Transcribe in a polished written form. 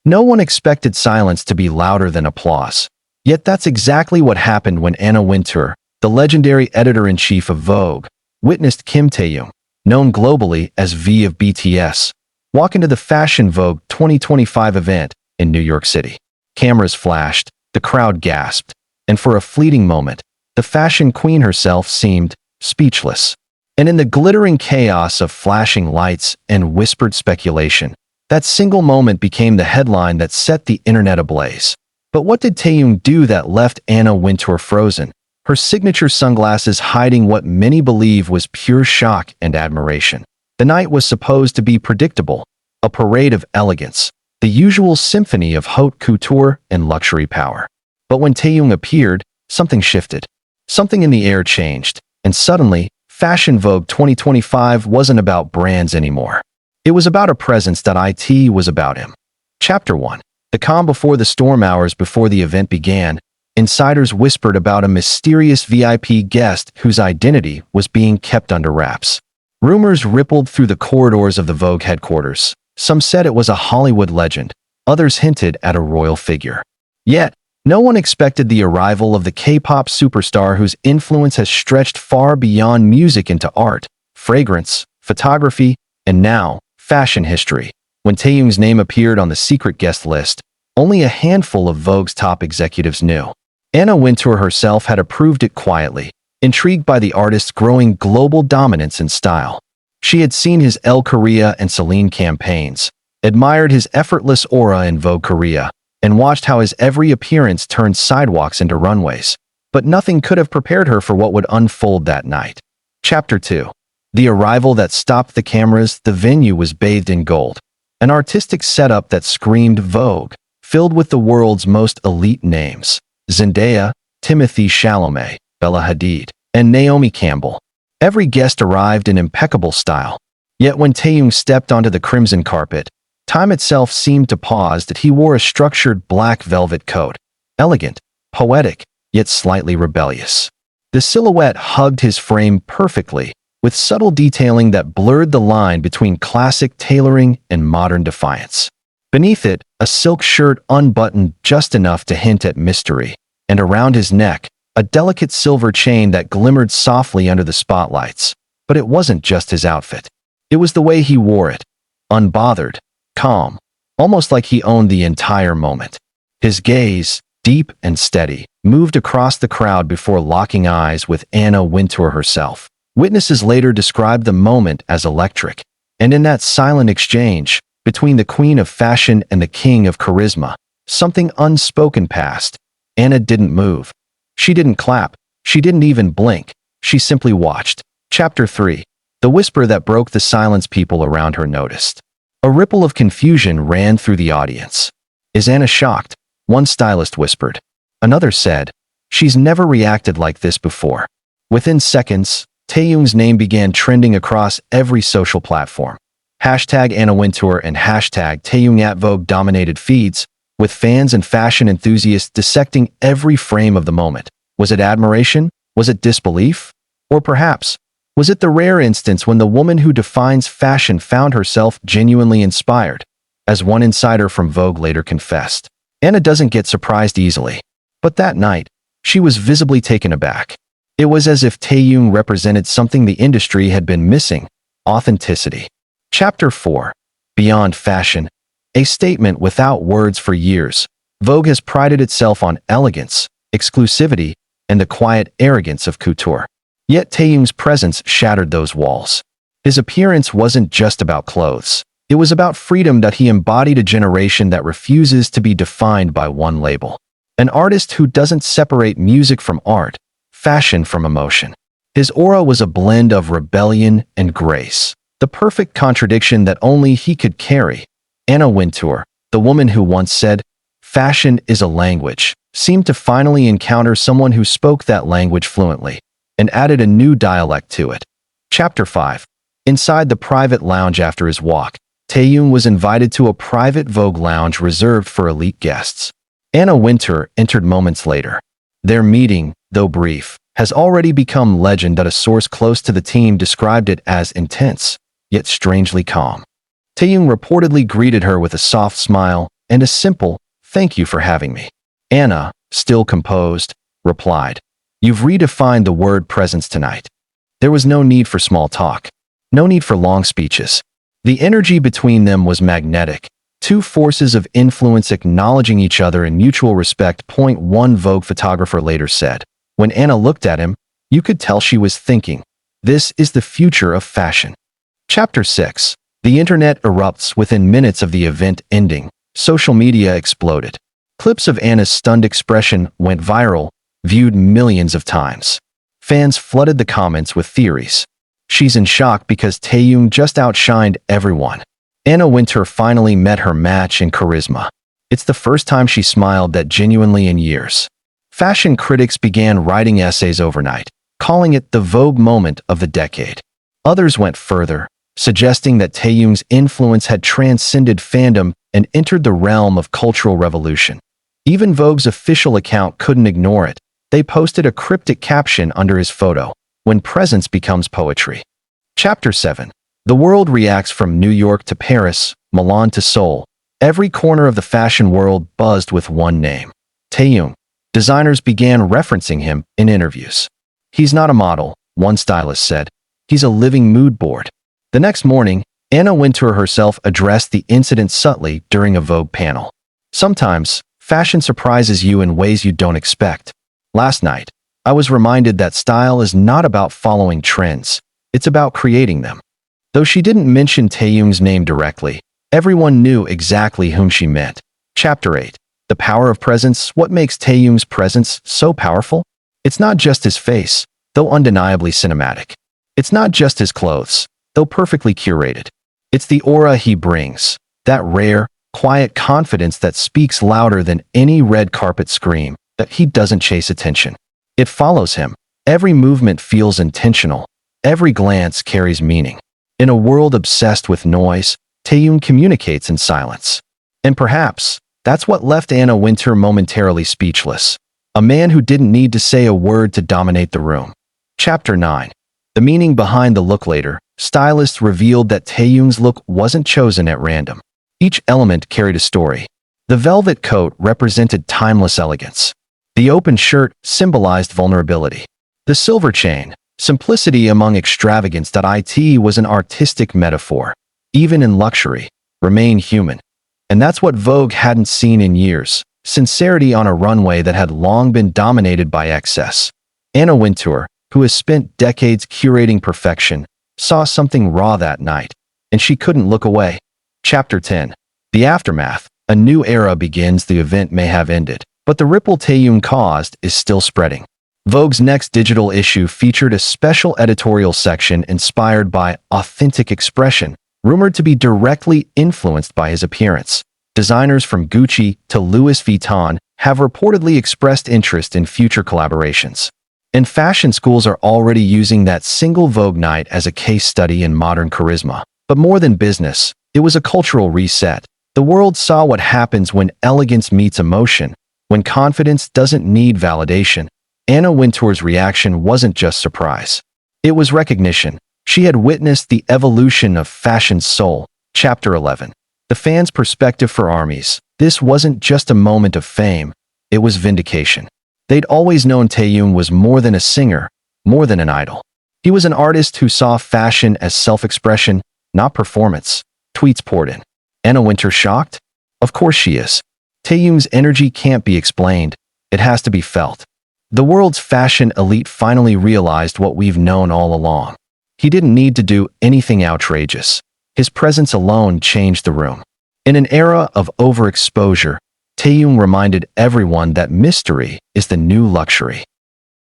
No one expected silence to be louder than applause. Yet that's exactly what happened when Anna Wintour, the legendary editor-in-chief of Vogue, witnessed Kim Taehyung, known globally as V of BTS, walk into the Fashion Vogue 2025 event in New York City. Cameras flashed, the crowd gasped, and for a fleeting moment, the fashion queen herself seemed speechless. And in the glittering chaos of flashing lights and whispered speculation, that single moment became the headline that set the internet ablaze. But what did Taehyung do that left Anna Wintour frozen, her signature sunglasses hiding what many believe was pure shock and admiration? The night was supposed to be predictable, a parade of elegance, the usual symphony of haute couture and luxury power. But when Taehyung appeared, something shifted. Something in the air changed, and suddenly, Fashion Vogue 2025 wasn't about brands anymore. It was about a presence that it was about him. Chapter 1. The calm before the storm. Hours before the event began, insiders whispered about a mysterious VIP guest whose identity was being kept under wraps. Rumors rippled through the corridors of the Vogue headquarters. Some said it was a Hollywood legend, others hinted at a royal figure. Yet, no one expected the arrival of the K-pop superstar whose influence has stretched far beyond music into art, fragrance, photography, and now, fashion history. When Taehyung's name appeared on the secret guest list, only a handful of Vogue's top executives knew. Anna Wintour herself had approved it quietly, intrigued by the artist's growing global dominance and style. She had seen his Elle Korea and Celine campaigns, admired his effortless aura in Vogue Korea, and watched how his every appearance turned sidewalks into runways. But nothing could have prepared her for what would unfold that night. Chapter 2. The arrival that stopped the cameras. The venue was bathed in gold. An artistic setup that screamed Vogue, filled with the world's most elite names: Zendaya, Timothée Chalamet, Bella Hadid, and Naomi Campbell. Every guest arrived in impeccable style. Yet when Taehyung stepped onto the crimson carpet, time itself seemed to pause. That he wore a structured black velvet coat, elegant, poetic, yet slightly rebellious. The silhouette hugged his frame perfectly, with subtle detailing that blurred the line between classic tailoring and modern defiance. Beneath it, a silk shirt unbuttoned just enough to hint at mystery, and around his neck, a delicate silver chain that glimmered softly under the spotlights. But it wasn't just his outfit. It was the way he wore it. Unbothered, calm, almost like he owned the entire moment. His gaze, deep and steady, moved across the crowd before locking eyes with Anna Wintour herself. Witnesses later described the moment as electric. And in that silent exchange, between the queen of fashion and the king of charisma, something unspoken passed. Anna didn't move. She didn't clap. She didn't even blink. She simply watched. Chapter 3. The whisper that broke the silence. People around her noticed. A ripple of confusion ran through the audience. Is Anna shocked? One stylist whispered. Another said, she's never reacted like this before. Within seconds, Taehyung's name began trending across every social platform. Hashtag Anna Wintour and hashtag Taehyung at Vogue dominated feeds, with fans and fashion enthusiasts dissecting every frame of the moment. Was it admiration? Was it disbelief? Or perhaps, was it the rare instance when the woman who defines fashion found herself genuinely inspired? As one insider from Vogue later confessed, Anna doesn't get surprised easily. But that night, she was visibly taken aback. It was as if Taehyung represented something the industry had been missing: authenticity. Chapter 4. Beyond fashion. A statement without words. For years, Vogue has prided itself on elegance, exclusivity, and the quiet arrogance of couture. Yet Taehyung's presence shattered those walls. His appearance wasn't just about clothes. It was about freedom. That he embodied a generation that refuses to be defined by one label. An artist who doesn't separate music from art, fashion from emotion. His aura was a blend of rebellion and grace, the perfect contradiction that only he could carry. Anna Wintour, the woman who once said, "Fashion is a language," seemed to finally encounter someone who spoke that language fluently, and added a new dialect to it. Chapter 5. Inside the private lounge. After his walk, Taehyung was invited to a private Vogue lounge reserved for elite guests. Anna Wintour entered moments later. Their meeting, though brief, has already become legend. That a source close to the team described it as intense, yet strangely calm. Taehyung reportedly greeted her with a soft smile and a simple, "Thank you for having me." Anna, still composed, replied, "You've redefined the word presence tonight." There was no need for small talk. No need for long speeches. The energy between them was magnetic. Two forces of influence acknowledging each other in mutual respect. One Vogue photographer later said. When Anna looked at him, you could tell she was thinking, "This is the future of fashion." Chapter 6. The internet erupts within minutes of the event ending. Social media exploded. Clips of Anna's stunned expression went viral, viewed millions of times. Fans flooded the comments with theories. She's in shock because Taehyung just outshined everyone. Anna Wintour finally met her match in charisma. It's the first time she smiled that genuinely in years. Fashion critics began writing essays overnight, calling it the Vogue moment of the decade. Others went further, suggesting that Taehyung's influence had transcended fandom and entered the realm of cultural revolution. Even Vogue's official account couldn't ignore it. They posted a cryptic caption under his photo, "When presence becomes poetry." Chapter 7. The world reacts from New York to Paris, Milan to Seoul. Every corner of the fashion world buzzed with one name: Taehyung. Designers began referencing him in interviews. "He's not a model," one stylist said. "He's a living mood board." The next morning, Anna Wintour herself addressed the incident subtly during a Vogue panel. "Sometimes, fashion surprises you in ways you don't expect. Last night, I was reminded that style is not about following trends. It's about creating them." Though she didn't mention Taehyung's name directly, everyone knew exactly whom she meant. Chapter 8. The power of presence. What makes Taehyung's presence so powerful? It's not just his face, though undeniably cinematic. It's not just his clothes, though perfectly curated. It's the aura he brings, that rare, quiet confidence that speaks louder than any red carpet scream, that he doesn't chase attention. It follows him. Every movement feels intentional. Every glance carries meaning. In a world obsessed with noise, Taehyung communicates in silence. And perhaps, that's what left Anna Wintour momentarily speechless. A man who didn't need to say a word to dominate the room. Chapter 9. The meaning behind the look. Later, stylists revealed that Taehyung's look wasn't chosen at random. Each element carried a story. The velvet coat represented timeless elegance. The open shirt symbolized vulnerability. The silver chain, simplicity among extravagance. It was an artistic metaphor. Even in luxury, remain human. And that's what Vogue hadn't seen in years. Sincerity on a runway that had long been dominated by excess. Anna Wintour, who has spent decades curating perfection, saw something raw that night, and she couldn't look away. Chapter 10. The aftermath. A new era begins. The event may have ended, but the ripple Taehyung caused is still spreading. Vogue's next digital issue featured a special editorial section inspired by authentic expression, rumored to be directly influenced by his appearance. Designers from Gucci to Louis Vuitton have reportedly expressed interest in future collaborations. And fashion schools are already using that single Vogue night as a case study in modern charisma. But more than business, it was a cultural reset. The world saw what happens when elegance meets emotion, when confidence doesn't need validation. Anna Wintour's reaction wasn't just surprise. It was recognition. She had witnessed the evolution of fashion's soul. Chapter 11. The fans' perspective. For armies, this wasn't just a moment of fame, it was vindication. They'd always known Taehyung was more than a singer, more than an idol. He was an artist who saw fashion as self-expression, not performance. Tweets poured in. Anna Wintour shocked? Of course she is. Taehyung's energy can't be explained, it has to be felt. The world's fashion elite finally realized what we've known all along. He didn't need to do anything outrageous. His presence alone changed the room. In an era of overexposure, Taehyung reminded everyone that mystery is the new luxury.